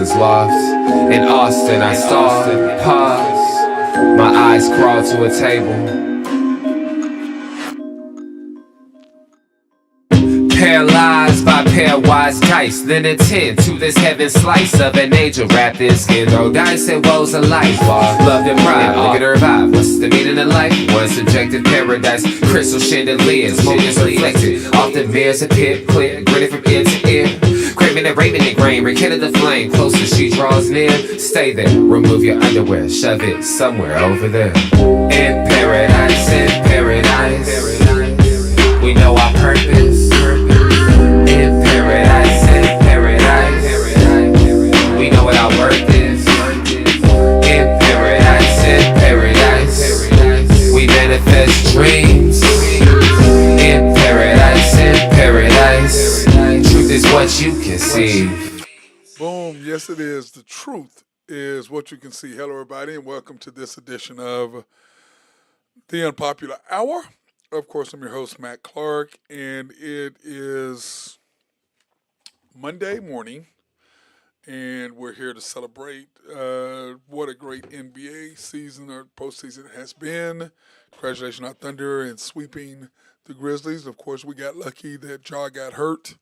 Texas loft. In Austin, I stalled, paused. My eyes crawled to a table. Paralyzed by pairwise dice, then attend to this heaven slice of an angel wrapped in skin. Roll dice and woes of life, love and pride, look at her vibe. What's the meaning of life? One subjective paradise, crystal chandeliers, moments reflected. Often mirrors a pit, clear, grinning from ear to ear. Craving and raving and grain, rekindle the flame. Closer she draws near, stay there. Remove your underwear, shove it somewhere over there. In paradise, we know our purpose. In paradise, we know what our worth is. In paradise, we manifest dreams. In paradise, truth is what you can see. Boom, yes it is. The truth is what you can see. Hello everybody and welcome to this edition of the Unpopular Hour. Of course, I'm your host, Matt Clark, and it is Monday morning, and we're here to celebrate what a great NBA season or postseason it has been. Congratulations on Thunder and sweeping the Grizzlies. Of course, we got lucky that Ja got hurt.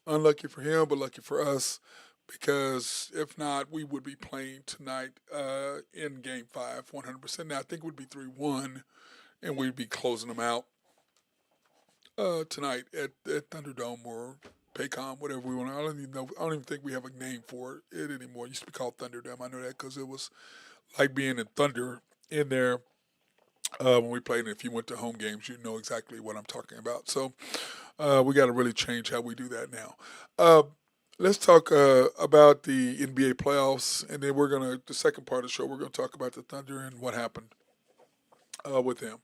Unlucky for him, but lucky for us, because if not, we would be playing tonight in Game 5, 100%. Now, I think it would be 3-1, and we'd be closing them out tonight at Thunderdome or Paycom, whatever we want. I don't even think we have a name for it anymore. It used to be called Thunderdome. I know that because it was like being in Thunder in there when we played. And if you went to home games, you know exactly what I'm talking about. So we got to really change how we do that now. Let's talk about the NBA playoffs, and then the second part of the show, we're going to talk about the Thunder and what happened with them.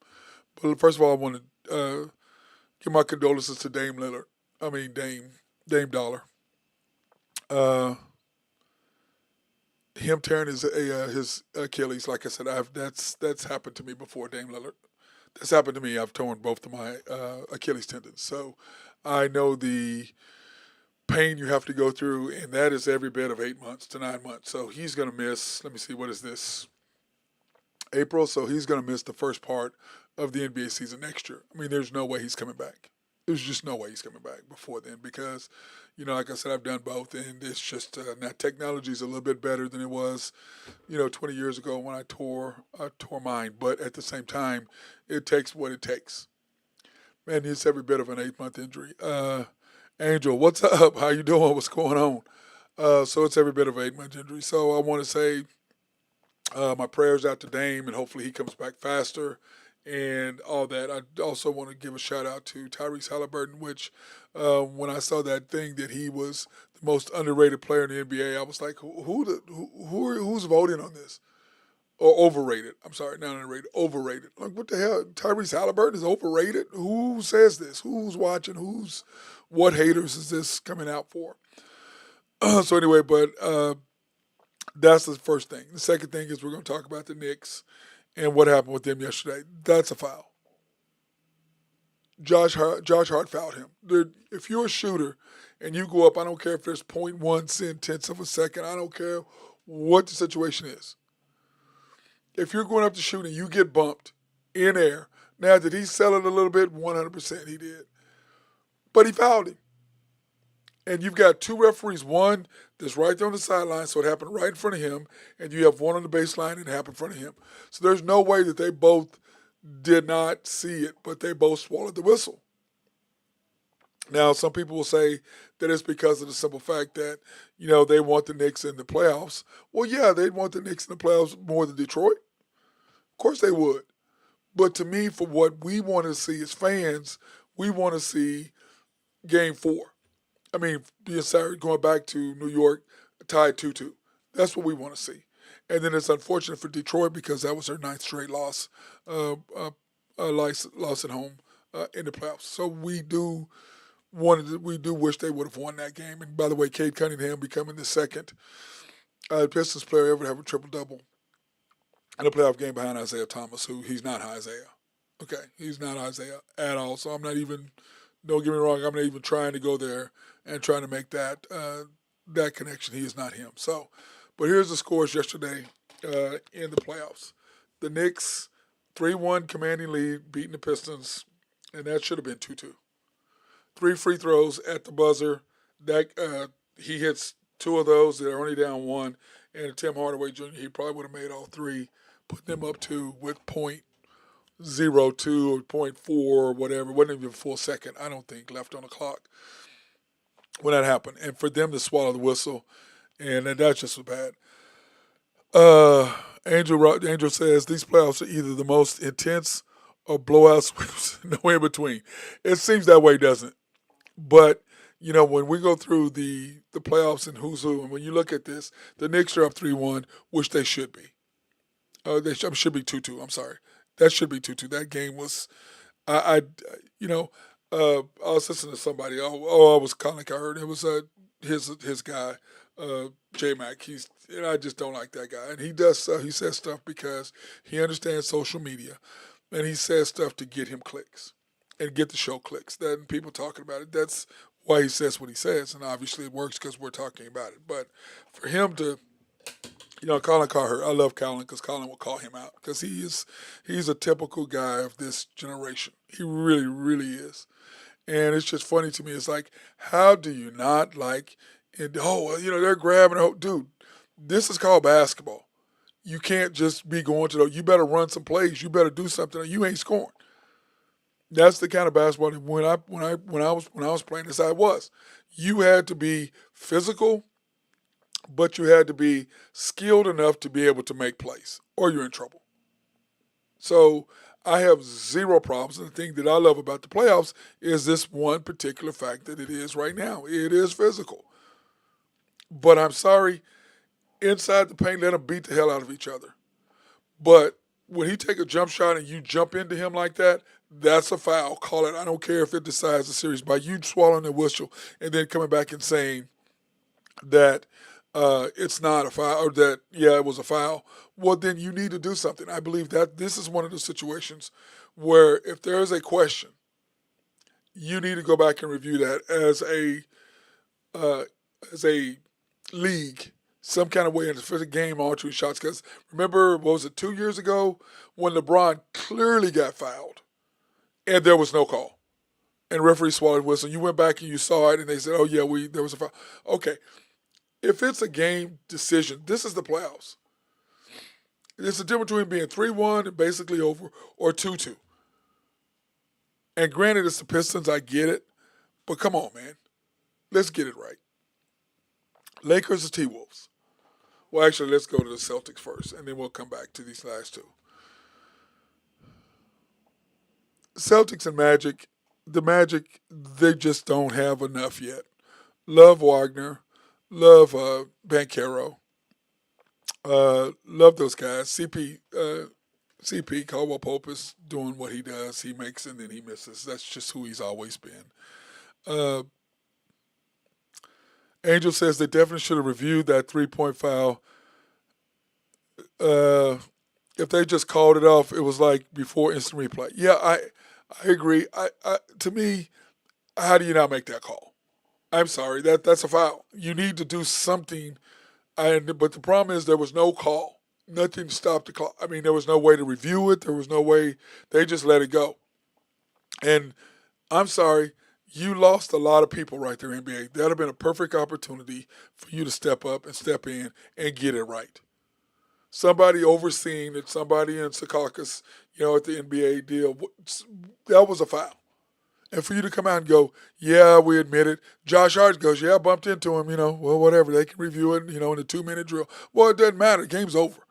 But first of all, I want to give my condolences to Dame Dollar. Him tearing his Achilles, like I said, that's happened to me before. Dame Lillard, that's happened to me. I've torn both of my Achilles tendons, so I know the pain you have to go through, and that is every bit of 8 months to 9 months. So he's going to miss. Let me see, what is this? April. So he's going to miss the first part of the NBA season next year. I mean, there's no way he's coming back. There's just no way he's coming back before then because, like I said, I've done both, and it's just now technology is a little bit better than it was, 20 years ago when I tore mine. But at the same time, it takes what it takes. Man, it's every bit of an 8-month injury. Angel, what's up? How you doing? What's going on? So it's every bit of an 8-month injury. So I want to say my prayers out to Dame, and hopefully he comes back faster. And all that. I also want to give a shout out to Tyrese Halliburton, which when I saw that thing that he was the most underrated player in the NBA, I was like, who's voting on this? Or overrated. I'm sorry, not underrated, overrated. Like, what the hell? Tyrese Halliburton is overrated? Who says this? Who's watching? What haters is this coming out for? So anyway, but that's the first thing. The second thing is we're going to talk about the Knicks and what happened with them yesterday. That's a foul. Josh Hart fouled him. Dude, if you're a shooter and you go up, I don't care if there's 0.1 tenths of a second. I don't care what the situation is. If you're going up to shoot and you get bumped in air, now did he sell it a little bit? 100% he did. But he fouled him. And you've got two referees, one that's right there on the sideline, so it happened right in front of him, and you have one on the baseline and it happened in front of him. So there's no way that they both did not see it, but they both swallowed the whistle. Now, some people will say that it's because of the simple fact that, they want the Knicks in the playoffs. Well, yeah, they'd want the Knicks in the playoffs more than Detroit. Of course they would. But to me, for what we want to see as fans, we want to see Game 4. I mean, being sorry, going back to New York, tied 2-2. That's what we want to see. And then it's unfortunate for Detroit because that was their 9th straight loss at home in the playoffs. So we do wish they would have won that game. And by the way, Cade Cunningham becoming the second Pistons player ever to have a triple-double in a playoff game behind Isaiah Thomas, who he's not Isaiah. Okay, he's not Isaiah at all. So I'm not even, don't get me wrong, I'm not even trying to go there and trying to make that that connection. He is not him. So, but here's the scores yesterday in the playoffs. The Knicks 3-1 commanding lead, beating the Pistons, and that should have been 2-2. Three free throws at the buzzer. That he hits two of those. They're only down one. And Tim Hardaway Jr. He probably would have made all three, put them up two with .02 or .4 or whatever. It wasn't even a full second, I don't think, left on the clock when that happened. And for them to swallow the whistle, and that just was bad. Angel says these playoffs are either the most intense or blowout sweeps, no in between. It seems that way, doesn't it? But when we go through the playoffs and who's who, and when you look at this, the Knicks are up 3-1, which they should be. They should be 2-2. I'm sorry, that should be 2-2. That game was, I was listening to somebody. I was calling. I heard it was his guy, J Mac. I just don't like that guy, and he does. He says stuff because he understands social media, and he says stuff to get him clicks and get the show clicks. That people talking about it. That's why he says what he says, and obviously it works because we're talking about it. But for him to, Colin Cowherd, I love Colin because Colin will call him out because he's a typical guy of this generation. He really, really is. And it's just funny to me. It's like, how do you not like it? Oh, they're grabbing. Oh, dude, this is called basketball. You can't just be going to you better run some plays. You better do something. Or you ain't scoring. That's the kind of basketball that when I was playing this, I was. You had to be physical, but you had to be skilled enough to be able to make plays, or you're in trouble. So I have zero problems. And the thing that I love about the playoffs is this one particular fact that it is right now. It is physical. But I'm sorry, inside the paint, let them beat the hell out of each other. But when he take a jump shot and you jump into him like that, that's a foul. Call it. I don't care if it decides the series by you swallowing the whistle and then coming back and saying that it's not a foul or that, it was a foul. Well, then you need to do something. I believe that this is one of the situations where if there is a question, you need to go back and review that as a league, some kind of way in the game altering shots. Because remember, what was it, 2 years ago when LeBron clearly got fouled and there was no call, and referee swallowed whistle. You went back and you saw it, and they said, "Oh yeah, there was a foul." Okay, if it's a game decision, this is the playoffs. It's the difference between being 3-1 and basically over, or 2-2. And granted, it's the Pistons. I get it, but come on, man, let's get it right. Lakers or T-Wolves? Well, actually, let's go to the Celtics first, and then we'll come back to these last two. Celtics and Magic, the Magic, they just don't have enough yet. Love Wagner, love Banchero, love those guys. CP Caldwell Pope is doing what he does. He makes and then he misses. That's just who he's always been. Uh, Angel says they definitely should have reviewed that 3-point foul. If they just called it off, it was like before instant replay. Yeah, I agree. To me, how do you not make that call? I'm sorry, that's a foul. You need to do something. But the problem is there was no call. Nothing stopped the clock. I mean, there was no way to review it. There was no way. They just let it go. And I'm sorry, you lost a lot of people right there, NBA. That would have been a perfect opportunity for you to step up and step in and get it right. Somebody overseeing it, somebody in Secaucus, at the NBA deal, that was a foul. And for you to come out and go, yeah, we admit it. Josh Hart goes, yeah, I bumped into him, well, whatever. They can review it, in a 2-minute drill. Well, it doesn't matter. Game's over.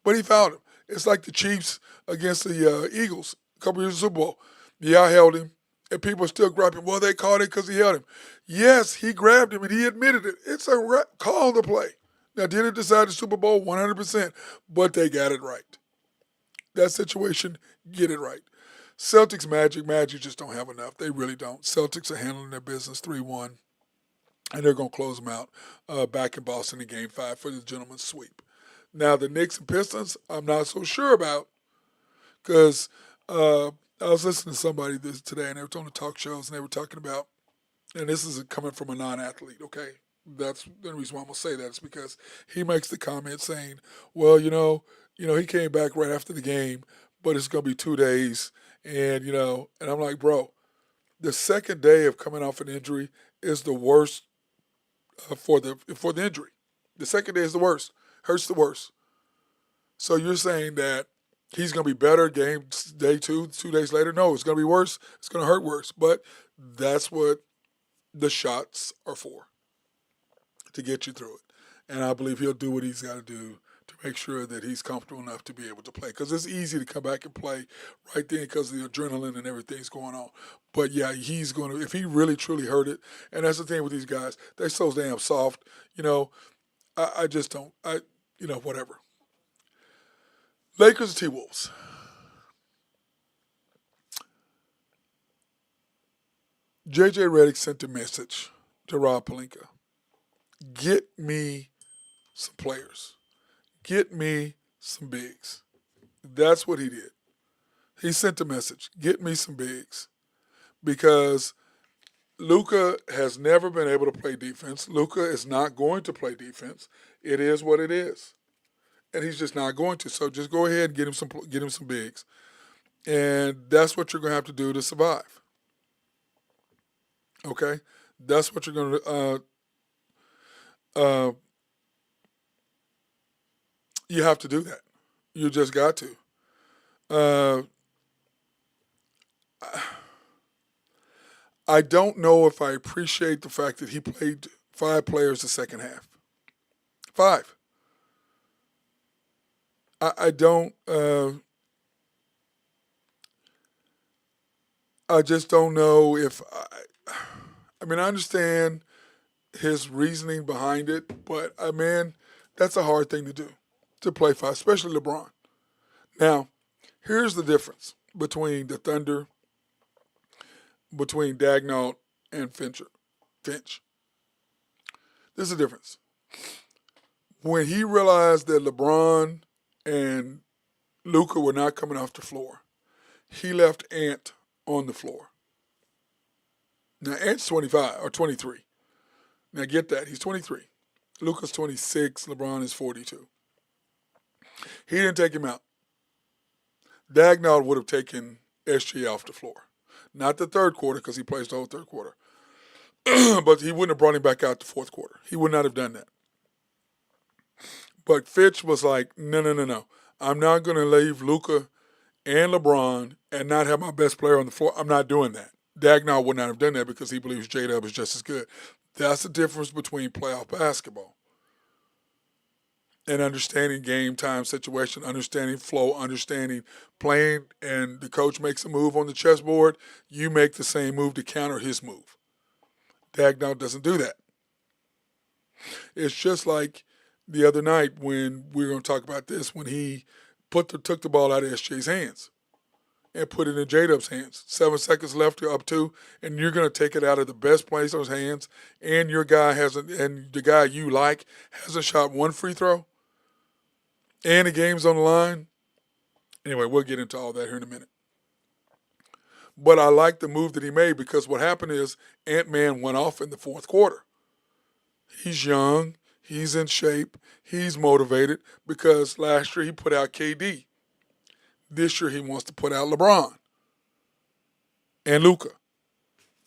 But he fouled him. It's like the Chiefs against the Eagles a couple years in the Super Bowl. Yeah, I held him. And people are still grabbing. Well, they called it because he held him. Yes, he grabbed him and he admitted it. It's a call on the play. Now, did it decide the Super Bowl? 100%. But they got it right. That situation, get it right. Celtics, Magic just don't have enough. They really don't. Celtics are handling their business 3-1, and they're going to close them out back in Boston in Game 5 for the gentleman's sweep. Now, the Knicks and Pistons, I'm not so sure about because I was listening to somebody today, and they were on the talk shows, and they were talking about, and this is coming from a non-athlete, okay? That's the reason why I'm gonna say that is because he makes the comment saying, "Well, he came back right after the game, but it's gonna be 2 days." And and I'm like, bro, the second day of coming off an injury is the worst for the injury. The second day is the worst, hurts the worst. So you're saying that he's gonna be better game day 2 days later? No, it's gonna be worse. It's gonna hurt worse. But that's what the shots are for, to get you through it. And I believe he'll do what he's got to do to make sure that he's comfortable enough to be able to play. Because it's easy to come back and play right then because of the adrenaline and everything's going on. But yeah, he's going to, if he really truly hurt it, and that's the thing with these guys, they're so damn soft. You know, I just don't, whatever. Lakers T Wolves. JJ Redick sent a message to Rob Pelinka. Get me some players. Get me some bigs. That's what he did. He sent a message. Get me some bigs. Because Luka has never been able to play defense. Luka is not going to play defense. It is what it is. And he's just not going to. So just go ahead and get him some bigs. And that's what you're going to have to do to survive. Okay? That's what you're going to you have to do that. You just got to. Uh, I don't know if I appreciate the fact that he played 5 players the second half. 5. I don't. I just don't know if. I mean, I understand his reasoning behind it, but man, that's a hard thing to do, to play 5, especially LeBron. Now, here's the difference between the Thunder, between Dagnall and Finch. This is the difference. When he realized that LeBron and Luka were not coming off the floor, he left Ant on the floor. Now, Ant's 25 or 23. Now, get that. He's 23. Luka's 26. LeBron is 42. He didn't take him out. Dagnall would have taken SG off the floor. Not the third quarter because he plays the whole third quarter. But he wouldn't have brought him back out the fourth quarter. He would not have done that. But Fitch was like, no. I'm not going to leave Luka and LeBron and not have my best player on the floor. I'm not doing that. Dagnall would not have done that because he believes J-Dub is just as good. That's the difference between playoff basketball and understanding game time situation, understanding flow, understanding playing, and the coach makes a move on the chessboard, you make the same move to counter his move. Dagnall doesn't do that. It's just like the other night when we were going to talk about this, when he took the ball out of SJ's hands and put it in J-Dub's hands. 7 seconds left to up 2, and you're going to take it out of the best player's hands, and and the guy you like hasn't shot 1 free throw, and the game's on the line. Anyway, we'll get into all that here in a minute. But I like the move that he made because what happened is Ant-Man went off in the fourth quarter. He's young. He's in shape. He's motivated because last year he put out KD. This year he wants to put out LeBron and Luka.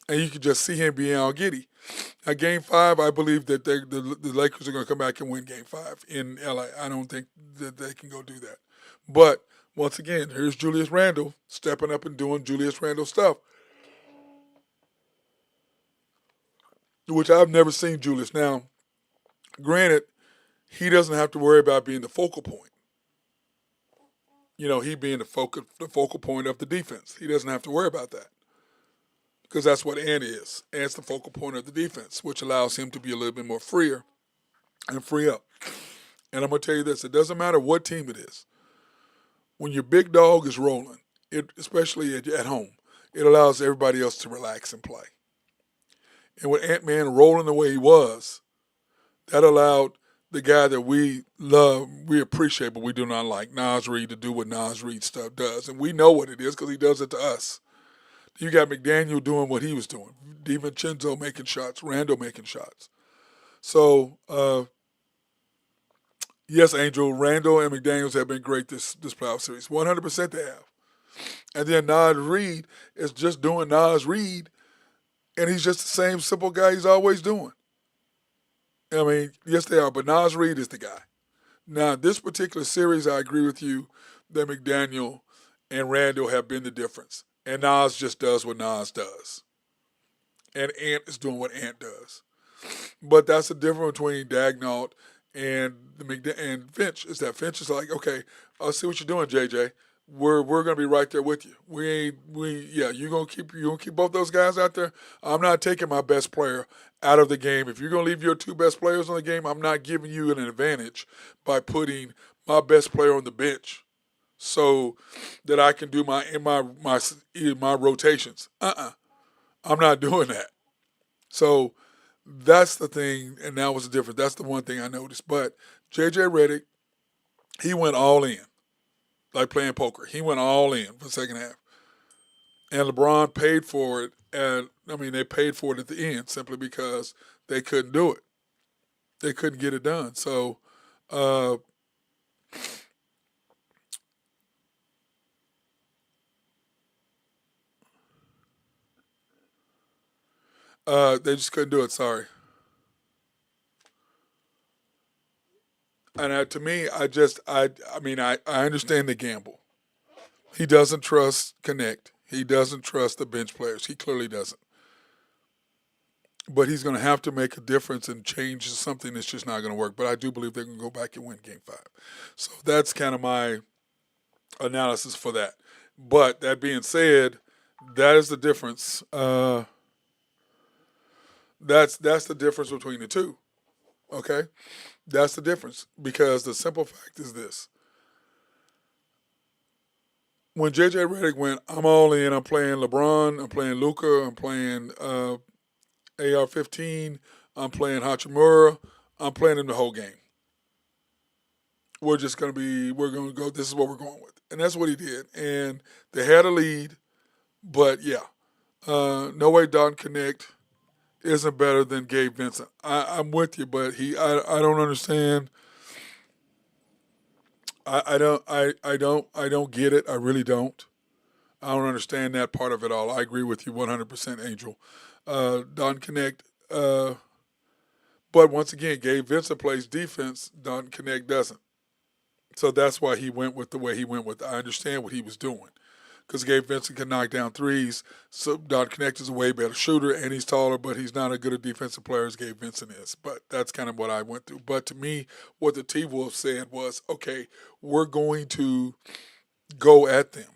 And you can just see him being all giddy. Now, Game 5, I believe that the Lakers are going to come back and win Game 5 in L.A. I don't think that they can go do that. But, once again, here's Julius Randle stepping up and doing Julius Randle stuff, which I've never seen Julius. Now, granted, he doesn't have to worry about being the focal point. He being the focal point of the defense. He doesn't have to worry about that because that's what Ant is. Ant's the focal point of the defense, which allows him to be a little bit more freer and free up. And I'm going to tell you this. It doesn't matter what team it is. When your big dog is rolling, especially at home, it allows everybody else to relax and play. And with Ant-Man rolling the way he was, that allowed the guy that we love, we appreciate, but we do not like, Nas Reed, to do what Nas Reed stuff does. And we know what it is because he does it to us. You got McDaniel doing what he was doing. DiVincenzo making shots, Randall making shots. So yes, Angel, Randall and McDaniels have been great this playoff series. 100% they have. And then Nas Reed is just doing Nas Reed, and he's just the same simple guy he's always doing. I mean, yes, they are, but Nas Reed is the guy. Now, this particular series, I agree with you that McDaniel and Randall have been the difference. And Nas just does what Nas does. And Ant is doing what Ant does. But that's the difference between Dagnall and and Finch. Is that Finch is like, okay, I see what you're doing, JJ. We're gonna be right there with you. You gonna keep both those guys out there. I'm not taking my best player out of the game. If you're gonna leave your two best players on the game, I'm not giving you an advantage by putting my best player on the bench so that I can do my rotations. I'm not doing that. So that's the thing, and that was the difference. That's the one thing I noticed. But JJ Redick, he went all in, like playing poker. He went all in for the second half. And LeBron paid for it, and I mean, they paid for it at the end simply because they couldn't do it. They couldn't get it done. So uh, they just couldn't do it. Sorry. And to me, I understand the gamble. He doesn't trust Connect. He doesn't trust the bench players. He clearly doesn't. But he's going to have to make a difference and change something that's just not going to work. But I do believe they're going to go back and win Game 5. So that's kind of my analysis for that. But that being said, that is the difference. That's the difference between the two. Okay? That's the difference. Because the simple fact is this. When JJ Redick went, I'm all in. I'm playing LeBron. I'm playing Luca. I'm playing AR-15. I'm playing Hachimura. I'm playing him the whole game. We're going to go, this is what we're going with. And that's what he did. And they had a lead, but yeah. No way Don Connect isn't better than Gabe Vincent. I'm with you, but I don't understand. I don't get it. I really don't. I don't understand that part of it all. I agree with you 100%, Angel. Don Connect, but once again, Gabe Vincent plays defense. Don Connect doesn't. So that's why he went with the way he went with. I understand what he was doing. Because Gabe Vincent can knock down threes. So Don Connect is a way better shooter, and he's taller, but he's not as good a defensive player as Gabe Vincent is. But that's kind of what I went through. But to me, what the T-Wolves said was, okay, we're going to go at them.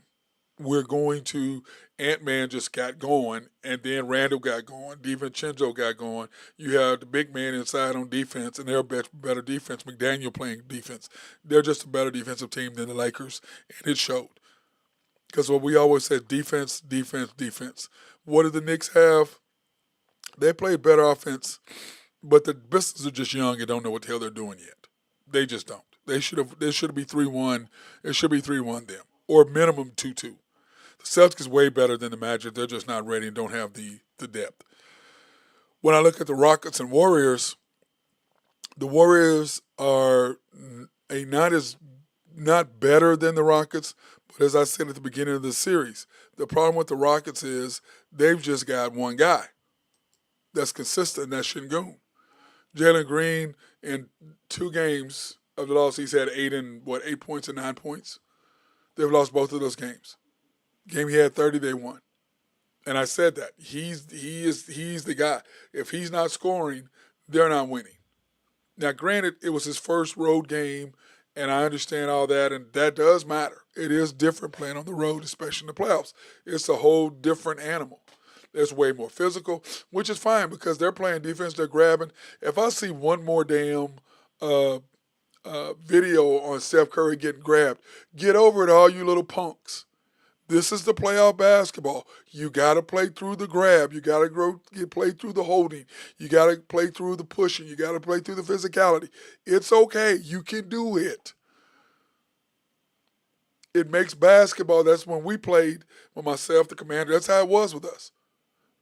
We're going to Ant-Man just got going, and then Randall got going, DiVincenzo got going. You have the big man inside on defense, and they're better defense. McDaniel playing defense. They're just a better defensive team than the Lakers, and it showed. Because what we always said, defense, defense, defense. What do the Knicks have? They play better offense, but the Pistons are just young and don't know what the hell they're doing yet. They just don't. They should be 3-1. It should be 3-1 them, or minimum 2-2. The Celtics is way better than the Magic. They're just not ready and don't have the depth. When I look at the Rockets and Warriors, the Warriors are not better than the Rockets, but as I said at the beginning of the series, the problem with the Rockets is they've just got one guy that's consistent, and that's Şengün. Jalen Green, in 2 games of the loss, he's had 8 points and 9 points. They've lost both of those games. Game he had 30, they won. And I said that. He's the guy. If he's not scoring, they're not winning. Now, granted, it was his first road game, and I understand all that, and that does matter. It is different playing on the road, especially in the playoffs. It's a whole different animal. It's way more physical, which is fine because they're playing defense, they're grabbing. If I see one more damn video on Steph Curry getting grabbed, get over it, all you little punks. This is the playoff basketball. You got to play through the grab. You got to play through the holding. You got to play through the pushing. You got to play through the physicality. It's okay. You can do it. It makes basketball. That's when we played with myself, the commander. That's how it was with us.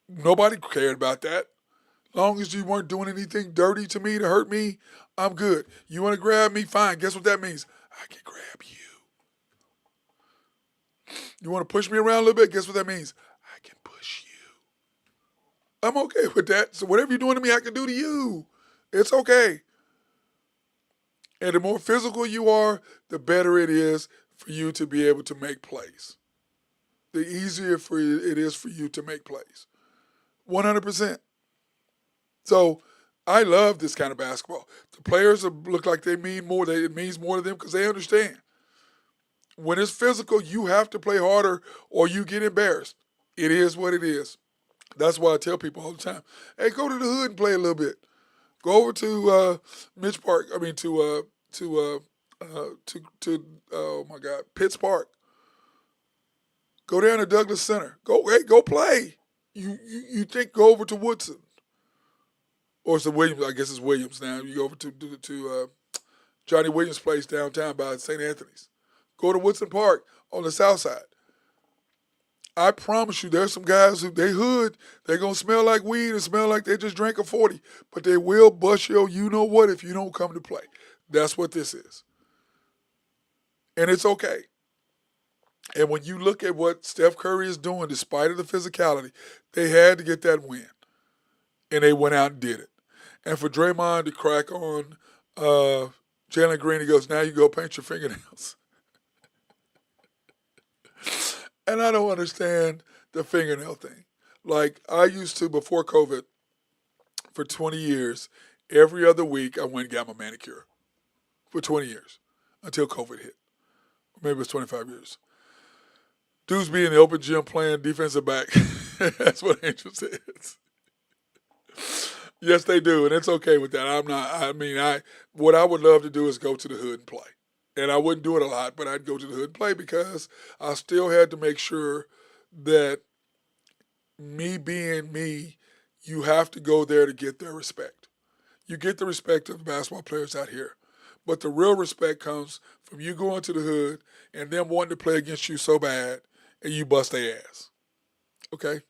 Nobody cared about that. Long as you weren't doing anything dirty to me to hurt me, I'm good. You want to grab me? Fine. Guess what that means? I can grab you. You want to push me around a little bit? Guess what that means? I can push you. I'm okay with that. So whatever you're doing to me, I can do to you. It's okay. And the more physical you are, the better it is for you to be able to make plays. The easier it is for you to make plays. 100%. So I love this kind of basketball. The players look like they mean more. It means more to them because they understand. When it's physical, you have to play harder or you get embarrassed. It is what it is. That's why I tell people all the time, hey, go to the hood and play a little bit. Go over to Mitch Park. I mean oh my God, Pitts Park. Go down to Douglas Center. Go play. You think go over to Woodson. Or it's the Williams, I guess it's Williams now. You go over to Johnny Williams' place downtown by St. Anthony's. Go to Woodson Park on the south side. I promise you, there's some guys who they hood, they're going to smell like weed and smell like they just drank a 40, but they will bust your you-know-what if you don't come to play. That's what this is. And it's okay. And when you look at what Steph Curry is doing, despite of the physicality, they had to get that win. And they went out and did it. And for Draymond to crack on Jalen Green, he goes, now you go paint your fingernails. And I don't understand the fingernail thing. Like, I used to, before COVID, for 20 years, every other week I went and got my manicure. For 20 years. Until COVID hit. Maybe it was 25 years. Dudes be in the open gym playing defensive back. That's what Angel says. Yes, they do, and it's okay with that. What I would love to do is go to the hood and play. And I wouldn't do it a lot, but I'd go to the hood and play because I still had to make sure that me being me, you have to go there to get their respect. You get the respect of the basketball players out here. But the real respect comes from you going to the hood and them wanting to play against you so bad and you bust their ass. Okay?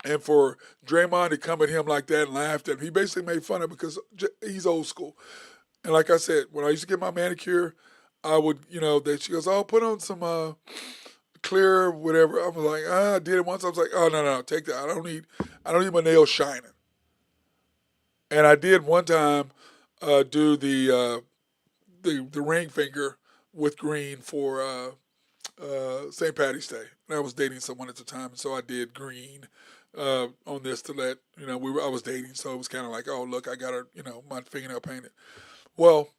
And for Draymond to come at him like that and laugh at him, he basically made fun of him because he's old school. And like I said, when I used to get my manicure, I would, she goes, oh, put on some clear whatever. I was like, I did it once. I was like, oh, no, take that. I don't need my nails shining. And I did one time do the ring finger with green for St. Patty's Day. And I was dating someone at the time, and so I did green on this to let, I was dating, so it was kind of like, oh, look, I got my fingernail painted. Well,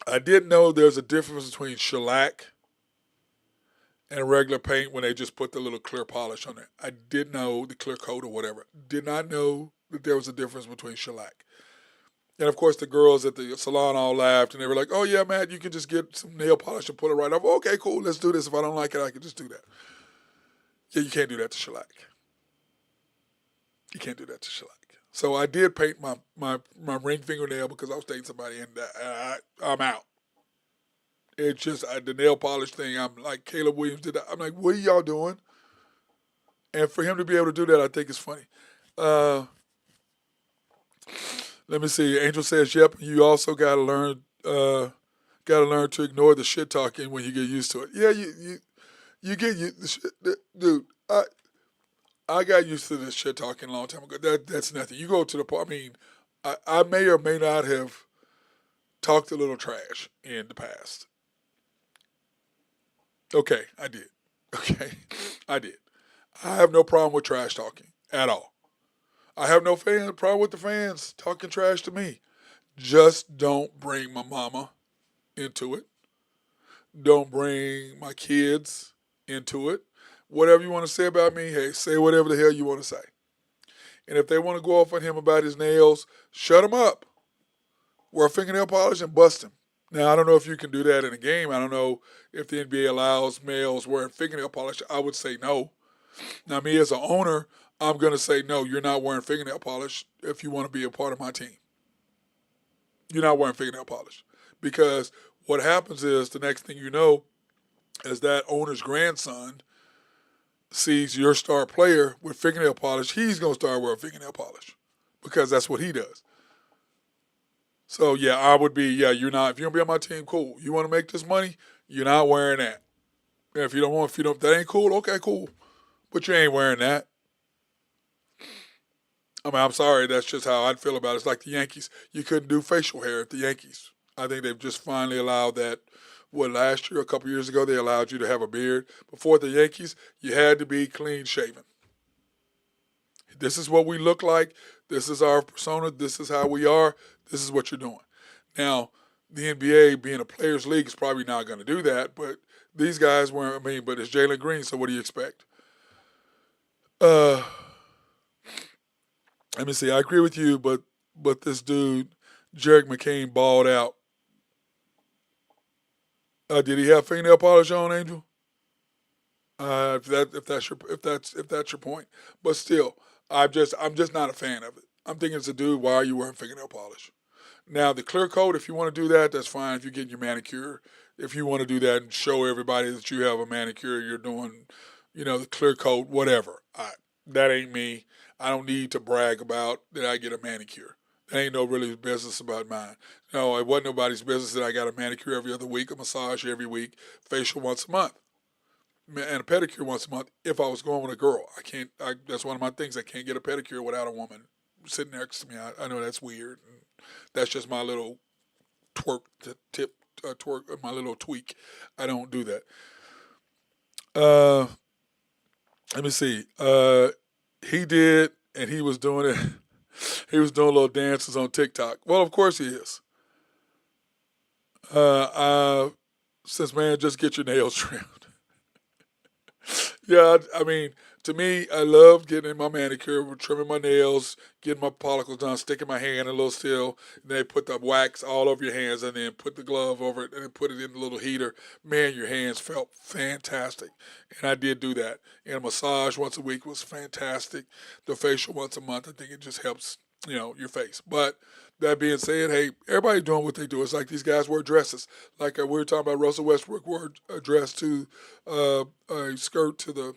I didn't know there's a difference between shellac and regular paint when they just put the little clear polish on it. I didn't know the clear coat or whatever. Did not know that there was a difference between shellac. And, of course, the girls at the salon all laughed, and they were like, oh, yeah, Matt, you can just get some nail polish and put it right off. Okay, cool, let's do this. If I don't like it, I can just do that. Yeah, you can't do that to shellac. You can't do that to shellac. So I did paint my ring fingernail because I was dating somebody, and I'm out. It's just the nail polish thing. I'm like, Caleb Williams did that. I'm like, what are y'all doing? And for him to be able to do that, I think is funny. Let me see. Angel says, yep, you also got to learn to ignore the shit talking when you get used to it. Yeah, you get used, dude. I got used to this shit talking a long time ago. That's nothing. You go to the I may or may not have talked a little trash in the past. Okay, I did. Okay, I did. I have no problem with trash talking at all. I have no problem with the fans talking trash to me. Just don't bring my mama into it. Don't bring my kids into it. Whatever you want to say about me, hey, say whatever the hell you want to say. And if they want to go off on him about his nails, shut him up. Wear fingernail polish and bust him. Now, I don't know if you can do that in a game. I don't know if the NBA allows males wearing fingernail polish. I would say no. Now, me as an owner, I'm going to say, no, you're not wearing fingernail polish if you want to be a part of my team. You're not wearing fingernail polish. Because what happens is the next thing you know is that owner's grandson sees your star player with fingernail polish, he's going to start wearing fingernail polish because that's what he does. So yeah, I would be, yeah, you're not, if you're gonna be on my team, cool. You want to make this money, you're not wearing that. If you don't want, if you don't, that ain't cool, okay, cool. But you ain't wearing that. I mean, I'm sorry, that's just how I'd feel about it. It's like the Yankees. You couldn't do facial hair at the Yankees. I think they've just finally allowed that. What, last year, a couple years ago, they allowed you to have a beard. Before the Yankees, you had to be clean shaven. This is what we look like. This is our persona. This is how we are. This is what you're doing. Now, the NBA being a players' league is probably not going to do that, but these guys weren't. I mean, but it's Jalen Green, so what do you expect? Uh, Let me see. I agree with you, but this dude, Jarek McCain, balled out. Did he have fingernail polish on, Angel? If that's your point, but still, I'm just not a fan of it. I'm thinking it's a dude. Why are you wearing fingernail polish? Now the clear coat, if you want to do that, that's fine. If you're getting your manicure, if you want to do that and show everybody that you have a manicure, you're doing, the clear coat, whatever. That ain't me. I don't need to brag about that I get a manicure. That ain't no really business about mine. No, it wasn't nobody's business that I got a manicure every other week, a massage every week, facial once a month, and a pedicure once a month. If I was going with a girl, I can't. That's one of my things. I can't get a pedicure without a woman sitting next to me. I know that's weird. That's just my little twerk, my little tweak. I don't do that. Uh, Let me see. He did, and he was doing it. He was doing little dances on TikTok. Well, of course he is. Uh, uh, since man, just get your nails trimmed. Yeah, I mean, to me, I love getting my manicure, trimming my nails, getting my follicles done, sticking my hand in a little still. And they put the wax all over your hands, and then put the glove over it, and then put it in the little heater. Man, your hands felt fantastic, and I did do that. And a massage once a week was fantastic. The facial once a month, I think it just helps, your face. But that being said, hey, everybody doing what they do. It's like these guys wear dresses. Like we were talking about Russell Westbrook wore a dress to a skirt to the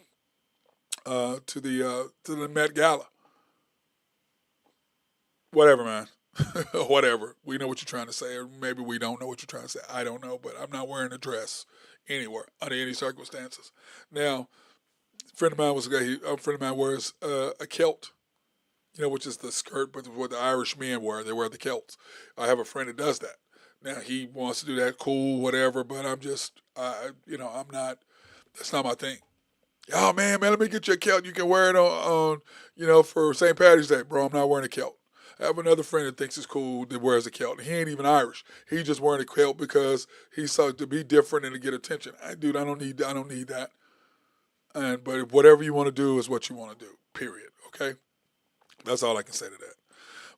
Met Gala. Whatever, man. Whatever. We know what you're trying to say, or maybe we don't know what you're trying to say. I don't know, but I'm not wearing a dress anywhere under any circumstances. Now, a friend of mine wears a kilt, which is the skirt, but what the Irish men wear, they wear the kilts. I have a friend that does that. Now he wants to do that, cool, whatever. But I'm not. That's not my thing. Oh man, let me get you a kilt. You can wear it for St. Patty's Day, bro. I'm not wearing a kilt. I have another friend that thinks it's cool that wears a kilt. He ain't even Irish. He just wearing a kilt because he saw to be different and to get attention. Dude, I don't need that. But whatever you want to do is what you want to do. Period. Okay. That's all I can say to that.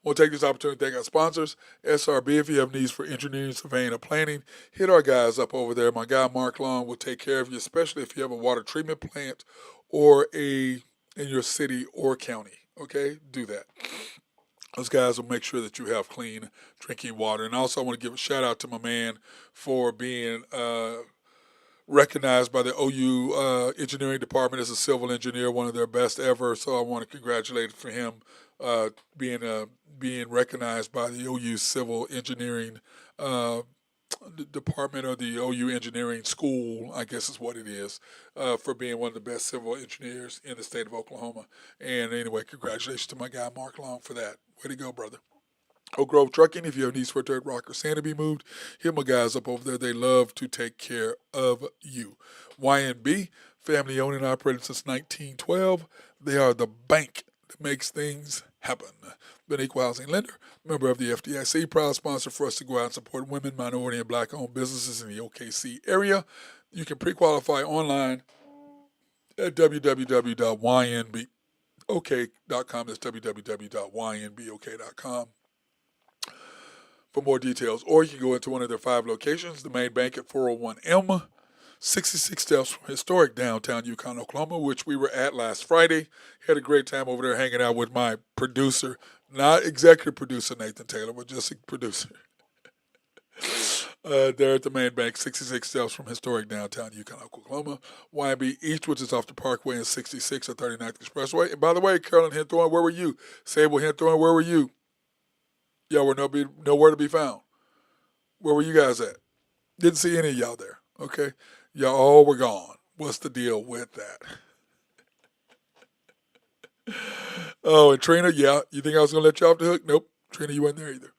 We'll take this opportunity to thank our sponsors, SRB. If you have needs for engineering, surveying, or planning, hit our guys up over there. My guy Mark Long will take care of you, especially if you have a water treatment plant or in your city or county. Okay, do that. Those guys will make sure that you have clean drinking water. And also, I want to give a shout out to my man for being recognized by the OU engineering department as a civil engineer, one of their best ever. So I want to congratulate for him being recognized by the OU civil engineering department, or the OU engineering school, I guess is what it is, for being one of the best civil engineers in the state of Oklahoma. And anyway, congratulations to my guy Mark Long for that. Way to go, brother. Oak Grove Trucking, if you have needs for dirt, rock, or sand to be moved, hit my guys up over there. They love to take care of you. YNB, family owned and operated since 1912. They are the bank that makes things happen. Been equal housing lender, member of the FDIC, proud sponsor for us to go out and support women, minority, and black-owned businesses in the OKC area. You can pre-qualify online at www.ynbok.com. That's www.ynbok.com for more details. Or you can go into one of their 5 locations, the main bank at 401M, 66 steps from historic downtown Yukon, Oklahoma, which we were at last Friday. Had a great time over there hanging out with my producer, not executive producer Nathan Taylor, but just a producer. There at the main bank, 66 steps from historic downtown Yukon, Oklahoma. YB East, which is off the Parkway and 66 at 39th Expressway. And by the way, Carolyn Henthorne, where were you? Sable Henthorne, where were you? Y'all were nowhere to be found. Where were you guys at? Didn't see any of y'all there. Okay, y'all all were gone. What's the deal with that? Oh, and Trina, yeah, you think I was gonna let you off the hook? Nope, Trina, you weren't there either.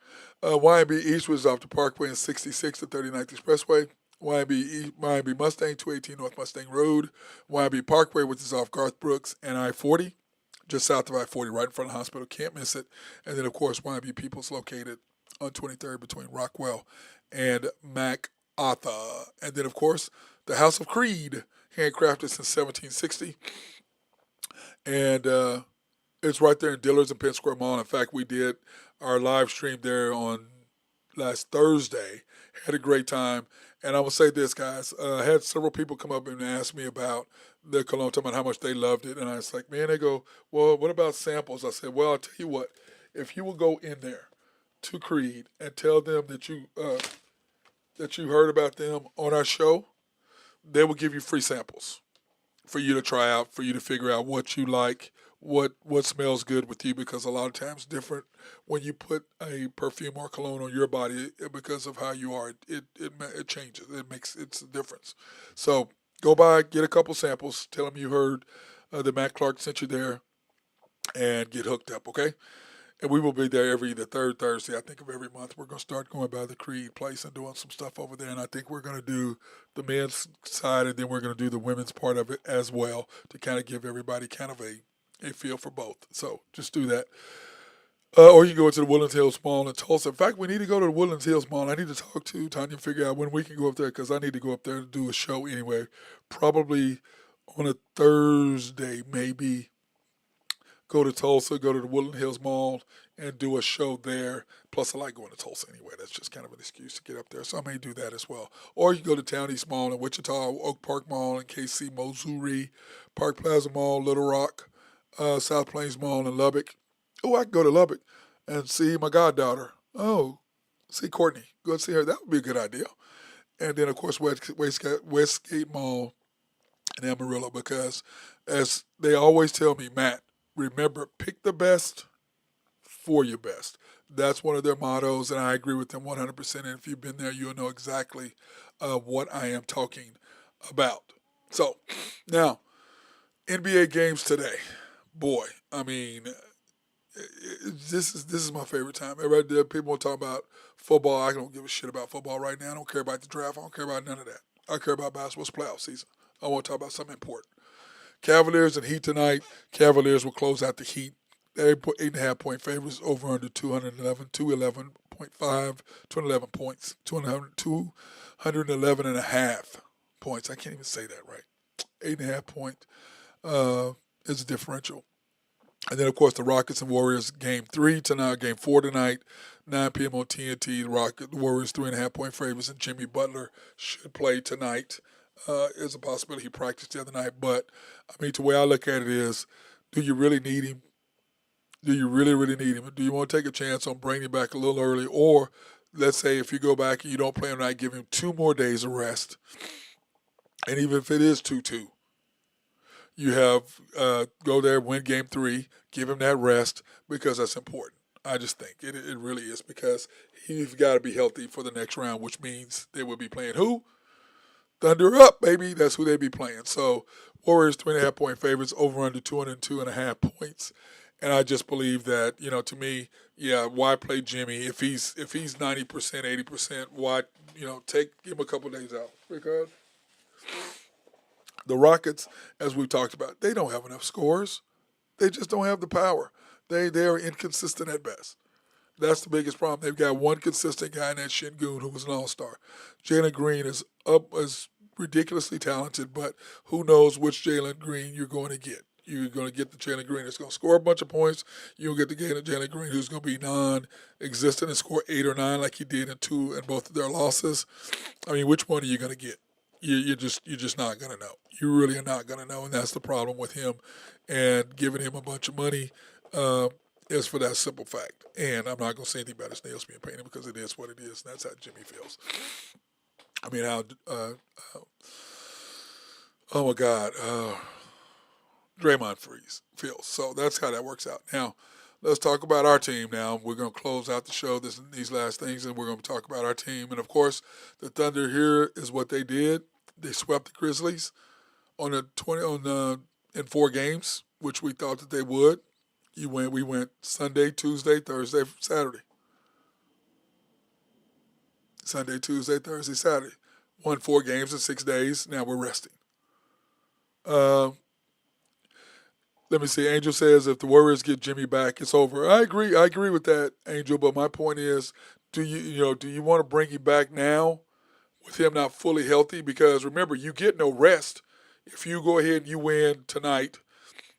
YB East was off the Parkway and 66 to 39th Expressway. YB Mustang, 218 North Mustang Road. YB Parkway, which is off Garth Brooks and I-40, just south of I-40, right in front of the hospital. Can't miss it. And then, of course, YB People's located on 23rd between Rockwell and MacArthur. And then, of course, the House of Creed, handcrafted since 1760. And it's right there in Dillard's and Penn Square Mall. In fact, we did our live stream there on last Thursday. Had a great time. And I will say this, guys. I had several people come up and ask me about their cologne, talking about how much they loved it. And I was like, man, they go, well, what about samples? I said, well, I'll tell you what. If you will go in there to Creed and tell them that you heard about them on our show, they will give you free samples for you to try out, for you to figure out what you like, what smells good with you, because a lot of times different when you put a perfume or cologne on your body because of how you are, it changes. It's a difference. So go by, get a couple samples, tell them you heard that Matt Clark sent you there, and get hooked up, okay? And we will be there the third Thursday, I think, of every month. We're going to start going by the Creed place and doing some stuff over there. And I think we're going to do the men's side, and then we're going to do the women's part of it as well to kind of give everybody kind of a feel for both. So just do that. Or you can go to the Woodlands Hills Mall in Tulsa. In fact, we need to go to the Woodlands Hills Mall. I need to talk to Tanya and figure out when we can go up there, because I need to go up there to do a show anyway. Probably on a Thursday, maybe. Go to Tulsa, go to the Woodland Hills Mall, and do a show there. Plus, I like going to Tulsa anyway. That's just kind of an excuse to get up there. So I may do that as well. Or you can go to Town East Mall in Wichita, Oak Park Mall in KC, Missouri, Park Plaza Mall, Little Rock, South Plains Mall in Lubbock. Oh, I can go to Lubbock and see my goddaughter. Oh, see Courtney. Go and see her. That would be a good idea. And then, of course, Westgate Mall in Amarillo, because as they always tell me, Matt, remember, pick the best for your best. That's one of their mottos, and I agree with them 100%. And if you've been there, you'll know exactly what I am talking about. So, now, NBA games today. Boy, I mean, this is my favorite time. Everybody, people want to talk about football. I don't give a shit about football right now. I don't care about the draft. I don't care about none of that. I care about basketball's playoff season. I want to talk about something important. Cavaliers and Heat tonight. Cavaliers will close out the Heat. They put 8.5-point favorites over under 211.5, 211 points, 211 and a half points. I can't even say that right. 8.5 point is a differential. And then, of course, the Rockets and Warriors game 3 tonight, game 4 tonight, 9 p.m. on TNT. The Warriors 3.5-point favorites, and Jimmy Butler should play tonight. Is a possibility. He practiced the other night. But, I mean, the way I look at it is, do you really need him? Do you really, really need him? Do you want to take a chance on bringing him back a little early? Or, let's say, if you go back and you don't play him tonight, give him 2 more days of rest. And even if it is 2-2, you have go there, win game 3, give him that rest, because that's important. I just think it really is, because he's got to be healthy for the next round, which means they will be playing who? Thunder up, baby. That's who they be playing. So Warriors 3.5-point favorites over under 202.5 points. And I just believe that, to me, yeah, why play Jimmy if he's 90%, 80%? Why, give him a couple days out, because the Rockets, as we've talked about, they don't have enough scores. They just don't have the power. They are inconsistent at best. That's the biggest problem. They've got one consistent guy in that Şengün who was an all-star. Jalen Green is ridiculously talented, but who knows which Jalen Green you're going to get. You're going to get the Jalen Green that's going to score a bunch of points. You'll get the Jalen Green who's going to be non-existent and score 8 or 9 like he did in both of their losses. I mean, which one are you going to get? You're just not going to know. You really are not going to know, and that's the problem with him. And giving him a bunch of money, is for that simple fact. And I'm not going to say anything about his nails being painted because it is what it is, and that's how Jimmy feels. I mean, how, oh my God, Draymond feels. So that's how that works out. Now, let's talk about our team now. We're going to close out the show these last things, and we're going to talk about our team. And, of course, the Thunder here is what they did. They swept the Grizzlies in 4 games, which we thought that they would. We went Sunday, Tuesday, Thursday, Saturday. Sunday, Tuesday, Thursday, Saturday. Won 4 games in 6 days. Now we're resting. Let me see. Angel says if the Warriors get Jimmy back, it's over. I agree. I agree with that, Angel. But my point is, do you want to bring him back now with him not fully healthy? Because remember, you get no rest if you go ahead and you win tonight,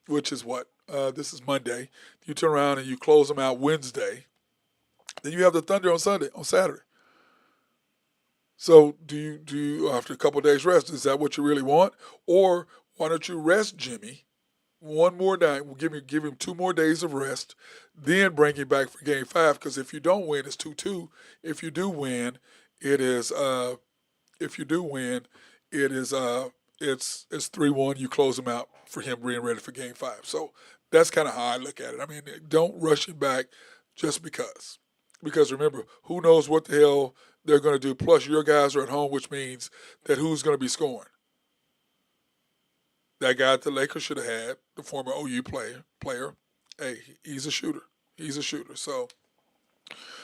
which is what this is Monday. You turn around and you close them out Wednesday. Then you have the Thunder on Saturday. So do you after a couple of days rest? Is that what you really want, or why don't you rest Jimmy? One more night, we'll give him 2 more days of rest, then bring him back for Game 5. Because if you don't win, it's 2-2. If you do win, it is it's 3-1. You close him out for him being ready for Game 5. So that's kind of how I look at it. I mean, don't rush him back just because. Because remember, who knows what the hell they're going to do. Plus, your guys are at home, which means that who's going to be scoring? That guy that the Lakers should have had, the former OU player, hey, he's a shooter. He's a shooter. So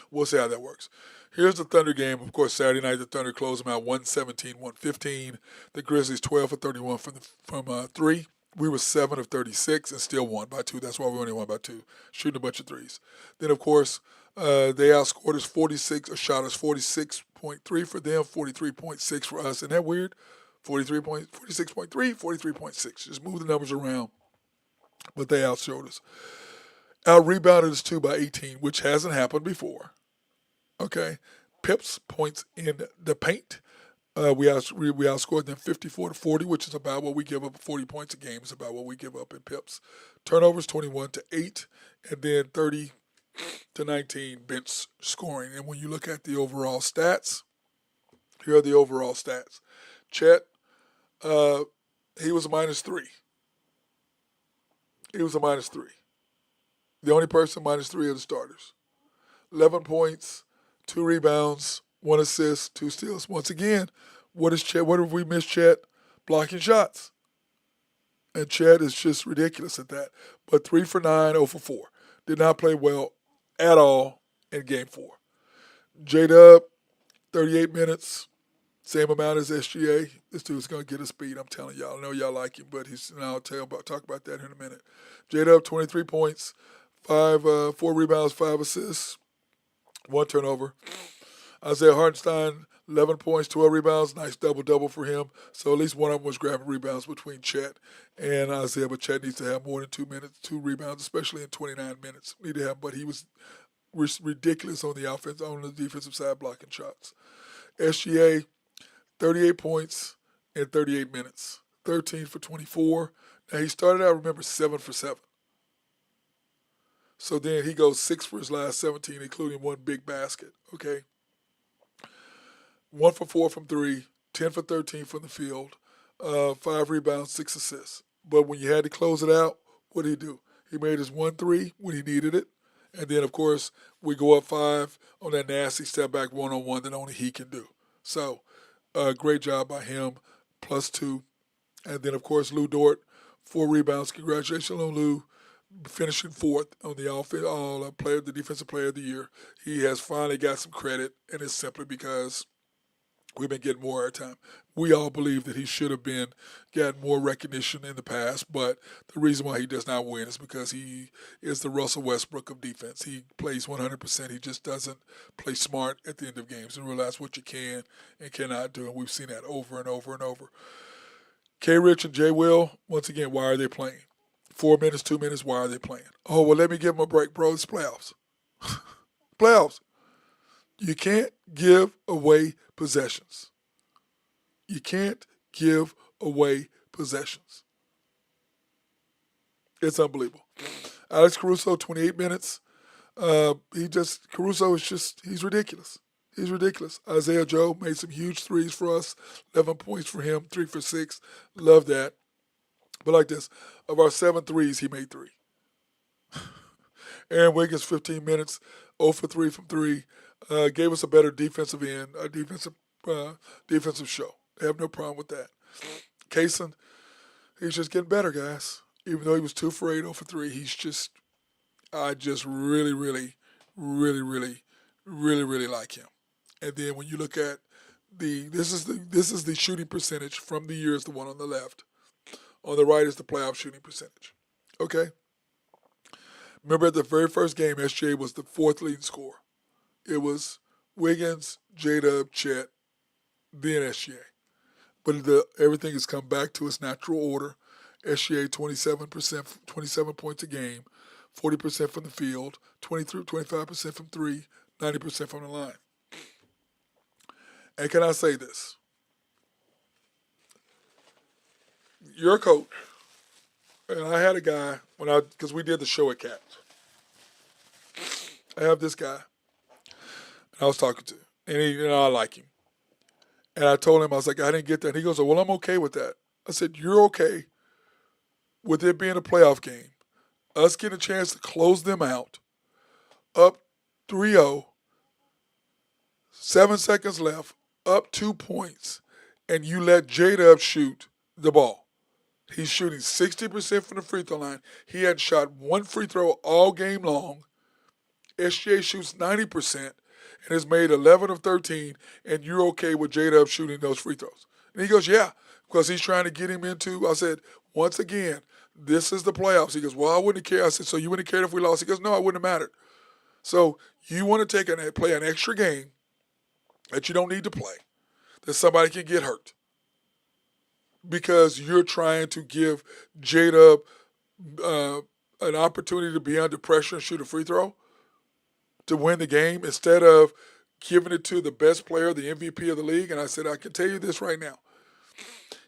we'll see how that works. Here's the Thunder game. Of course, Saturday night, the Thunder closed them out 117-115. The Grizzlies 12 of 31 from 3. We were 7 of 36 and still won by 2. That's why we only won by 2, shooting a bunch of threes. Then, of course, they outscored us 46.3 for them, 43.6 for us. Isn't that weird? 46.3, 43.6. Just move the numbers around. But they outshowed us. Out-rebounded us, too, by 18, which hasn't happened before. Okay? Pips points in the paint. We outscored them 54-40, which is about what we give up. 40 points a game is about what we give up in pips. Turnovers 21-8, and then 30-19 bench scoring. And when you look at the overall stats, here are the overall stats. Chet, he was a -3. He was a -3. The only person -3 are the starters. 11 points, 2 rebounds, 1 assist, 2 steals. Once again, what have we missed Chet? Blocking shots. And Chet is just ridiculous at that. But 3 for 9, 0 for 4. Did not play well at all in Game 4. J-Dub, 38 minutes. Same amount as SGA. This dude's going to get a speed, I'm telling y'all. I know y'all like him, but I'll talk about that in a minute. J-Dub, 23 points, 4 rebounds, 5 assists, 1 turnover. Isaiah Hartenstein, 11 points, 12 rebounds. Nice double-double for him. So at least one of them was grabbing rebounds between Chet and Isaiah. But Chet needs to have more than 2 rebounds, especially in 29 minutes. But he was ridiculous on the defensive side, blocking shots. SGA, 38 points in 38 minutes, 13 for 24. Now, he started out, remember, 7 for 7. So then he goes 6 for his last 17, including 1 big basket, okay? 1 for 4 from 3, 10 for 13 from the field, 5 rebounds, 6 assists. But when you had to close it out, what did he do? He made his 1-3 when he needed it. And then, of course, we go up 5 on that nasty step back one-on-one that only he can do. So, great job by him, +2. And then, of course, Lou Dort, 4 rebounds. Congratulations on Lou, finishing 4th on the defensive player of the year. He has finally got some credit, and it's simply because we've been getting more airtime. We all believe that he should have gotten more recognition in the past, but the reason why he does not win is because he is the Russell Westbrook of defense. He plays 100%. He just doesn't play smart at the end of games and realize what you can and cannot do, and we've seen that over and over and over. K-Rich and J. Will, once again, why are they playing? 4 minutes, 2 minutes, why are they playing? Oh, well, let me give them a break, bro. It's playoffs. Playoffs. You can't give away possessions. You can't give away possessions. It's unbelievable. Alex Caruso, 28 minutes. Caruso is he's ridiculous. He's ridiculous. Isaiah Joe made some huge threes for us. 11 points for him, 3 for 6. Love that. But like this, of our 7 threes, he made 3. Aaron Wiggins, 15 minutes, 0 for 3 from 3. Gave us a better defensive end, a defensive show. I have no problem with that. Kaysen, he's just getting better, guys. Even though he was 2 for 8, 0 for 3, I just really, really, really, really, really, really like him. And then when you look at this is the shooting percentage from the year is the one on the left. On the right is the playoff shooting percentage. Okay? Remember at the very first game, SGA was the 4th leading scorer. It was Wiggins, J-Dub, Chet, then SGA. But everything has come back to its natural order. SGA 27%, 27 points a game, 40% from the field, 25% from 3, 90% from the line. And can I say this? You're a coach, and I had a guy because we did the show at Cats. I have this guy, and I was talking to, and I like him. And I told him, I was like, I didn't get that. And he goes, well, I'm okay with that. I said, you're okay with it being a playoff game, us getting a chance to close them out, up 3-0, 7 seconds left, up 2 points, and you let J-Dub shoot the ball. He's shooting 60% from the free throw line. He hadn't shot one free throw all game long. SGA shoots 90% and has made 11 of 13, and you're okay with J-Dub shooting those free throws. And he goes, yeah, because he's trying to get him into, I said, once again, this is the playoffs. He goes, well, I wouldn't care. I said, so you wouldn't care if we lost? He goes, no, it wouldn't have mattered. So you want to play an extra game that you don't need to play, that somebody can get hurt, because you're trying to give J-Dub an opportunity to be under pressure and shoot a free throw to win the game instead of giving it to the best player, the MVP of the league. And I said, I can tell you this right now.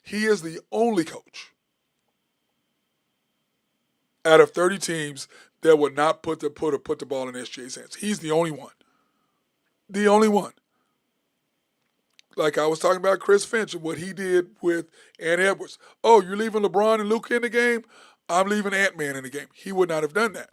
He is the only coach out of 30 teams that would not put the ball in SJ's hands. He's the only one. The only one. Like I was talking about Chris Finch and what he did with Ant Edwards. Oh, you're leaving LeBron and Luka in the game? I'm leaving Ant-Man in the game. He would not have done that.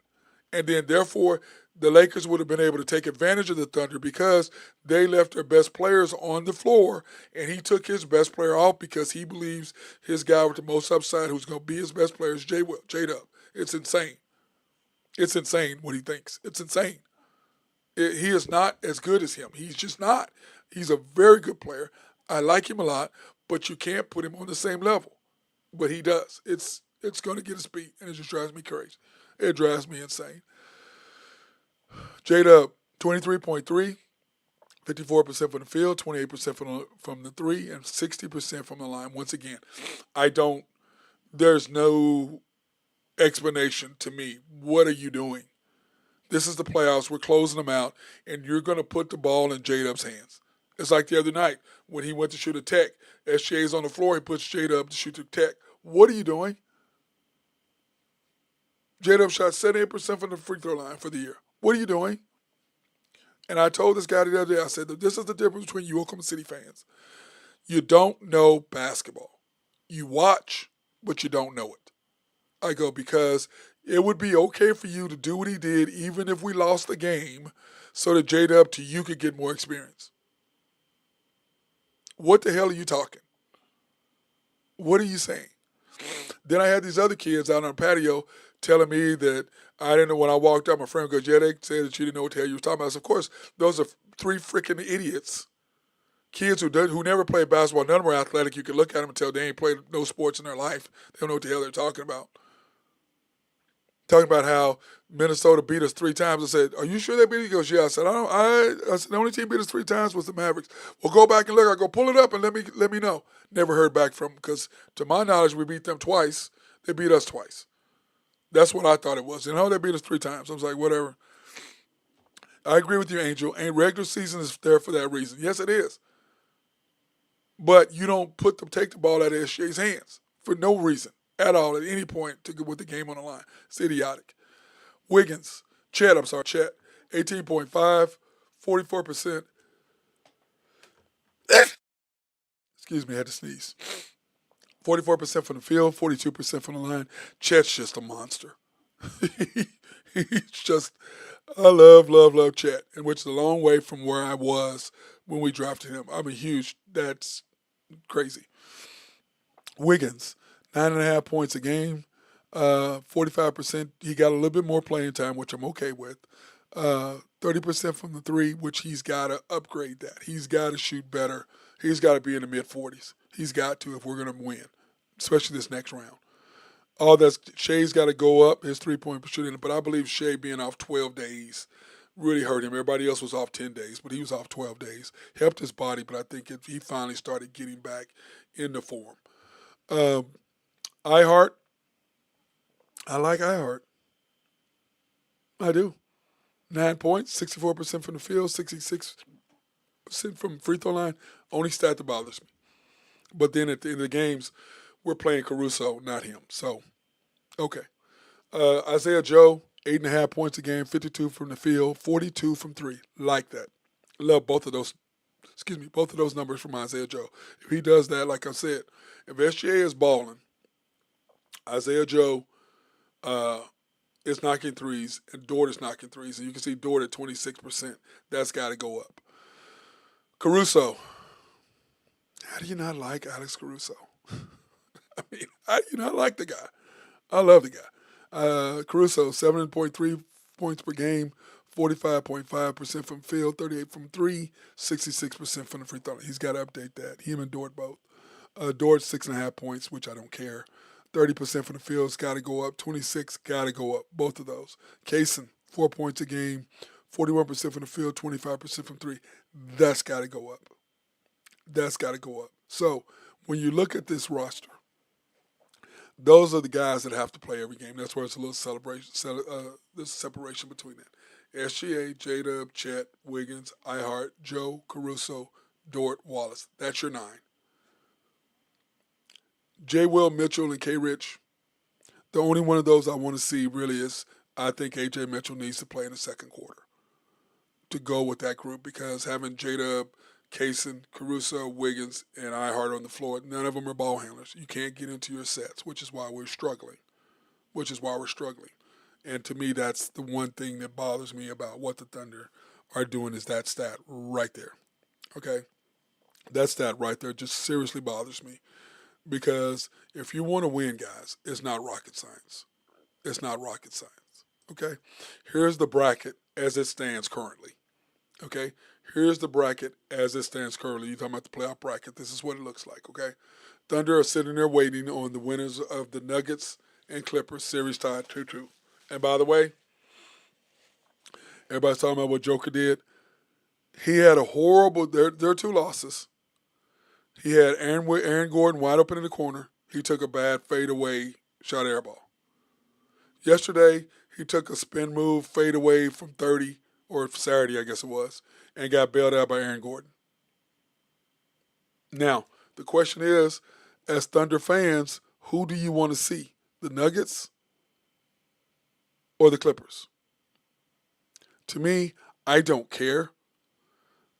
And then, therefore, the Lakers would have been able to take advantage of the Thunder because they left their best players on the floor, and he took his best player off because he believes his guy with the most upside, who's going to be his best player, is J-Dub. It's insane. It's insane what he thinks. It's insane. He is not as good as him. He's just not. He's a very good player. I like him a lot, but you can't put him on the same level. But he does. It's going to get us beat, and it just drives me crazy. It drives me insane. J-Dub, 23.3, 54% from the field, 28% from the 3, and 60% from the line. Once again, there's no explanation to me. What are you doing? This is the playoffs. We're closing them out, and you're going to put the ball in J-Dub's hands. It's like the other night when he went to shoot a tech. SJ's on the floor. He puts J-Dub to shoot the tech. What are you doing? J-Dub shot 78% from the free throw line for the year. What are you doing? And I told this guy the other day, I said that this is the difference between you Oklahoma City fans. You don't know basketball. You watch, but you don't know it. I go, because it would be okay for you to do what he did even if we lost the game so that J-Dub to you could get more experience. What the hell are you talking? What are you saying? Then I had these other kids out on the patio telling me that I didn't know when I walked up. My friend goes, yeah, they said that you didn't know what the hell you were talking about. I said, of course, those are 3 freaking idiots. Kids who never played basketball, none of them are athletic. You can look at them and tell they ain't played no sports in their life. They don't know what the hell they're talking about. Talking about how Minnesota beat us 3 times. I said, are you sure they beat us? He goes, yeah. I said, I said, the only team beat us 3 times was the Mavericks. Well, go back and look. I go, pull it up and let me know. Never heard back from them because, to my knowledge, we beat them twice. They beat us twice. That's what I thought it was. They beat us 3 times. I was like, whatever. I agree with you, Angel. And regular season is there for that reason. Yes, it is. But you don't take the ball out of SJ's hands for no reason at all at any point with the game on the line. It's idiotic. Wiggins, Chet, 18.5, 44%. Excuse me, I had to sneeze. 44% from the field, 42% from the line. Chet's just a monster. He's just, I love Chet, and which is a long way from where I was when we drafted him. I'm a huge, that's crazy. Wiggins, 9.5 points a game, 45%. He got a little bit more playing time, which I'm okay with. 30% from the three, which he's got to upgrade that. He's got to shoot better. He's got to be in the mid 40s. He's got to if we're going to win, especially this next round. All that's Shea's got to go up his 3-point shooting, but I believe Shea being off 12 days really hurt him. Everybody else was off 10 days, but he was off 12 days. Helped his body, but I think he finally started getting back into form. Um, iHeart, I like iHeart. I do. 9 points, 64% from the field, 66% from free throw line. Only stat that bothers me. But then at the end of the games, we're playing Caruso, not him. So, okay. Isaiah Joe, 8.5 points a game, 52 from the field, 42 from three. Like that. Love both of those. Both of those numbers from Isaiah Joe. If he does that, like I said, if SGA is balling, Isaiah Joe is knocking threes, and Dort is knocking threes, and you can see Dort at 26%. That's got to go up. Caruso. How do you not like Alex Caruso? I mean, how do you not like the guy? I love the guy. Caruso, 7.3 points per game, 45.5% from field, 38 from three, 66% from the free throw. He's got to update that. Him and Dort both. Dort, 6.5 points, which I don't care. 30% from the field's got to go up. 26 got to go up. Both of those. Kaysen, 4 points a game, 41% from the field, 25% from three. That's got to go up. That's got to go up. So when you look at this roster, those are the guys that have to play every game. That's where it's a little celebration. There's a separation between that. SGA, J-Dub, Chet, Wiggins, iHeart, Joe, Caruso, Dort, Wallace. That's your 9. J. Will, Mitchell, and K. Rich. The only one of those I want to see really is I think A.J. Mitchell needs to play in the second quarter to go with that group because having J-Dub, Kaysen, Caruso, Wiggins, and iHeart on the floor, none of them are ball handlers. You can't get into your sets, which is why we're struggling. And to me, that's the one thing that bothers me about what the Thunder are doing is that stat right there. Okay? That stat right there just seriously bothers me. Because if you want to win, guys, it's not rocket science. It's not rocket science. Okay? Here's the bracket as it stands currently. Okay? Here's the bracket as it stands currently. You're talking about the playoff bracket. This is what it looks like, okay? Thunder are sitting there waiting on the winners of the Nuggets and Clippers series tied 2-2. And by the way, everybody's talking about what Joker did. He had a horrible, there are 2 losses. He had Aaron Gordon wide open in the corner. He took a bad fadeaway shot air ball. Yesterday, he took a spin move fadeaway from 30, or Saturday, I guess it was, and got bailed out by Aaron Gordon. Now, the question is, as Thunder fans, who do you want to see? The Nuggets or the Clippers? To me, I don't care.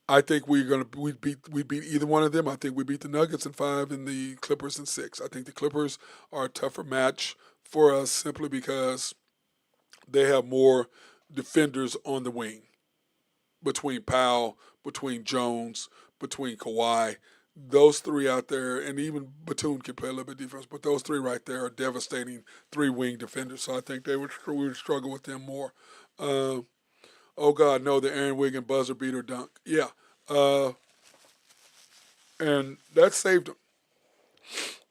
I think we beat either one of them. I think we beat the Nuggets in 5 and the Clippers in 6. I think the Clippers are a tougher match for us simply because they have more defenders on the wing. Between Powell, between Jones, between Kawhi, those 3 out there, and even Batum can play a little bit defense, but those 3 right there are devastating 3-wing defenders. So I think we would struggle with them more. Oh, God, no, the Aaron Wiggins buzzer beater dunk. Yeah. And that saved them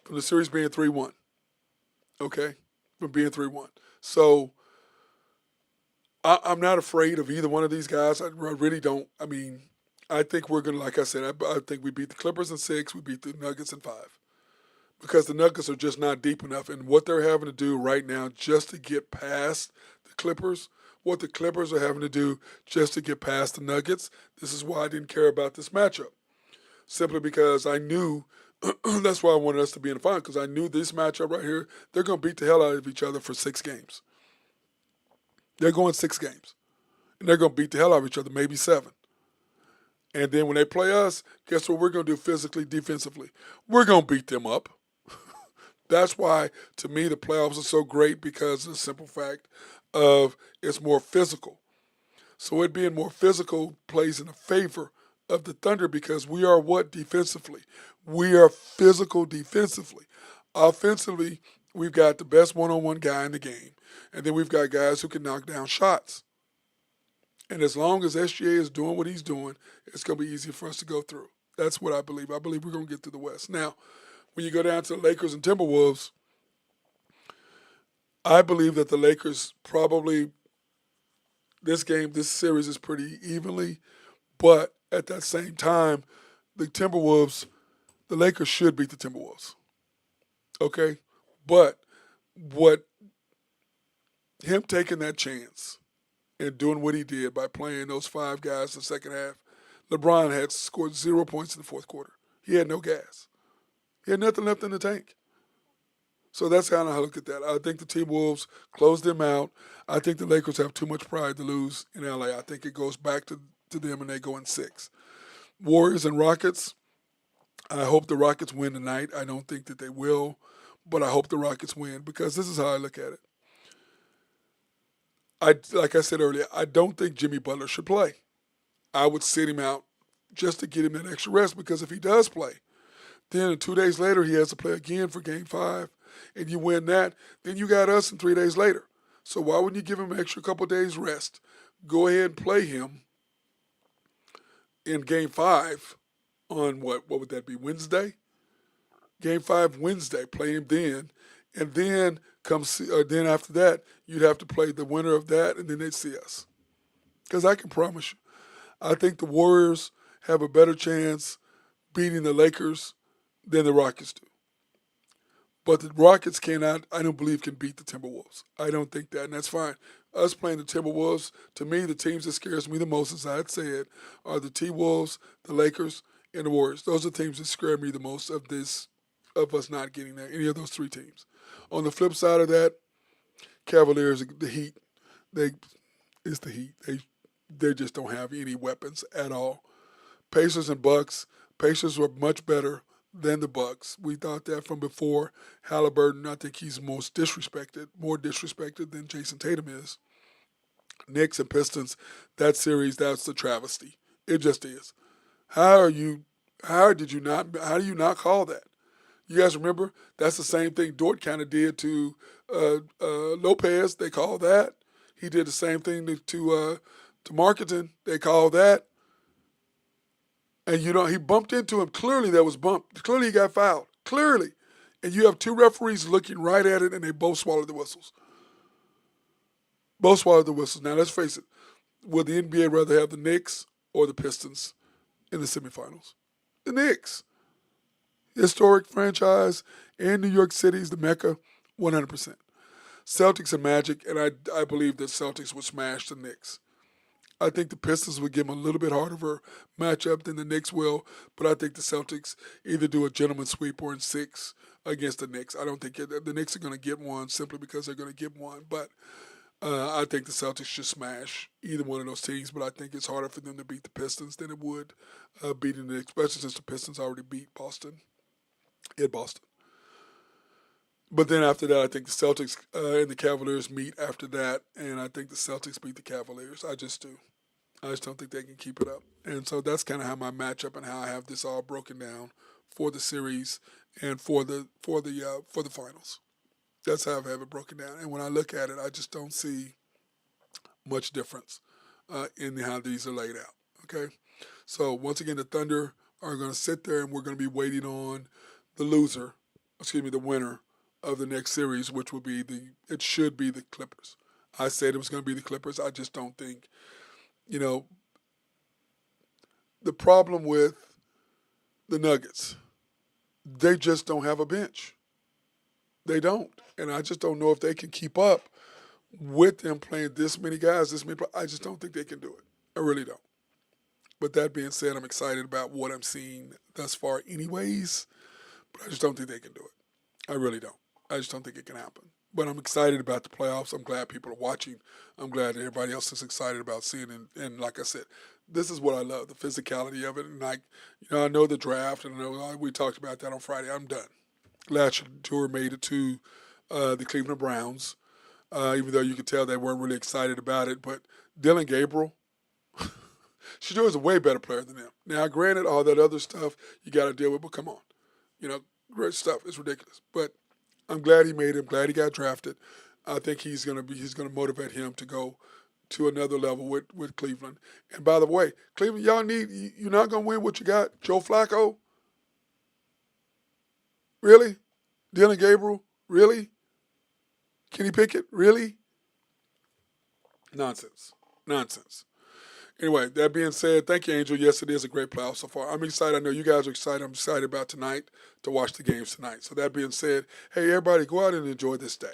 from the series being 3-1. Okay? From being 3-1. So I'm not afraid of either one of these guys. I really don't. I mean, I think we're going to, like I said, I think we beat the Clippers in 6. We beat the Nuggets in 5. Because the Nuggets are just not deep enough. And what they're having to do right now just to get past the Clippers, what the Clippers are having to do just to get past the Nuggets, this is why I didn't care about this matchup. Simply because I knew, that's why I wanted us to be in the final, because I knew this matchup right here, they're going to beat the hell out of each other for 6 games. They're going 6 games. And they're going to beat the hell out of each other, maybe 7. And then when they play us, guess what we're going to do physically, defensively? We're going to beat them up. That's why, to me, the playoffs are so great because of the simple fact of it's more physical. So it being more physical plays in the favor of the Thunder because we are what defensively? We are physical defensively. Offensively, we've got the best one-on-one guy in the game. And then we've got guys who can knock down shots. And as long as SGA is doing what he's doing, it's going to be easy for us to go through. That's what I believe. I believe we're going to get through the West. Now, when you go down to the Lakers and Timberwolves, I believe that the Lakers probably, this series is pretty evenly. But at that same time, the Lakers should beat the Timberwolves. Okay? But him taking that chance and doing what he did by playing those 5 guys the second half, LeBron had scored 0 points in the fourth quarter. He had no gas. He had nothing left in the tank. So that's kind of how I look at that. I think the Timberwolves closed them out. I think the Lakers have too much pride to lose in LA. I think it goes back to them and they go in 6. Warriors and Rockets, I hope the Rockets win tonight. I don't think that they will, but I hope the Rockets win because this is how I look at it. Like I said earlier, I don't think Jimmy Butler should play. I would sit him out just to get him that extra rest because if he does play, then 2 days later he has to play again for Game 5, and you win that, then you got us in 3 days later. So why wouldn't you give him an extra couple days rest? Go ahead and play him in Game 5 on what would that be, Wednesday? Game 5 Wednesday, play him then, and then then after that, you'd have to play the winner of that, and then they'd see us. Because I can promise you, I think the Warriors have a better chance beating the Lakers than the Rockets do. But the Rockets I don't believe, can beat the Timberwolves. I don't think that, and that's fine. Us playing the Timberwolves, to me, the teams that scares me the most, as I had said, are the T-Wolves, the Lakers, and the Warriors. Those are the teams that scare me the most of us not getting there, any of those 3 teams. On the flip side of that, Cavaliers, the Heat, it's the Heat. They just don't have any weapons at all. Pacers and Bucks. Pacers were much better than the Bucks. We thought that from before. Halliburton, I think he's more disrespected than Jason Tatum is. Knicks and Pistons, that series, that's a travesty. It just is. How do you not call that? You guys remember? That's the same thing Dort kind of did to Lopez. They call that. He did the same thing to Marketing. They call that. And, he bumped into him. Clearly that was bumped. Clearly he got fouled. Clearly. And you have 2 referees looking right at it, and they both swallowed the whistles. Both swallowed the whistles. Now, let's face it. Would the NBA rather have the Knicks or the Pistons in the semifinals? The Knicks. Historic franchise in New York City's the Mecca, 100%. Celtics and Magic, and I believe that Celtics would smash the Knicks. I think the Pistons would give them a little bit harder of a matchup than the Knicks will, but I think the Celtics either do a gentleman's sweep or in 6 against the Knicks. I don't think the Knicks are going to get one simply because they're going to get one, but I think the Celtics should smash either one of those teams, but I think it's harder for them to beat the Pistons than it would beating the Knicks, especially since the Pistons already beat Boston. In Boston. But then after that, I think the Celtics and the Cavaliers meet after that, and I think the Celtics beat the Cavaliers. I just do. I just don't think they can keep it up. And so that's kind of how my matchup and how I have this all broken down for the series and for the finals. That's how I have it broken down. And when I look at it, I just don't see much difference in how these are laid out. Okay? So once again, the Thunder are going to sit there, and we're going to be waiting on the winner of the next series, which will be it should be the Clippers. I said it was going to be the Clippers. I just don't think, the problem with the Nuggets, they just don't have a bench. They don't. And I just don't know if they can keep up with them playing this many guys, I just don't think they can do it. I really don't. But that being said, I'm excited about what I'm seeing thus far anyways. But I just don't think they can do it. I really don't. I just don't think it can happen. But I'm excited about the playoffs. I'm glad people are watching. I'm glad everybody else is excited about seeing it. And like I said, this is what I love, the physicality of it. And I know the draft, and I know we talked about that on Friday. I'm done. Glad Tour made it to the Cleveland Browns, even though you could tell they weren't really excited about it. But Dylan Gabriel, Shador is a way better player than him. Now, granted, all that other stuff you got to deal with, but come on. Great stuff. It's ridiculous. But I'm glad he made it. I'm glad he got drafted. I think he's gonna motivate him to go to another level with Cleveland. And by the way, Cleveland, you're not gonna win what you got. Joe Flacco, really? Dylan Gabriel, really? Kenny Pickett, really? Nonsense. Anyway, that being said, thank you, Angel. Yes, it is a great playoff so far. I'm excited. I know you guys are excited. I'm excited about tonight to watch the games tonight. So that being said, hey, everybody, go out and enjoy this day.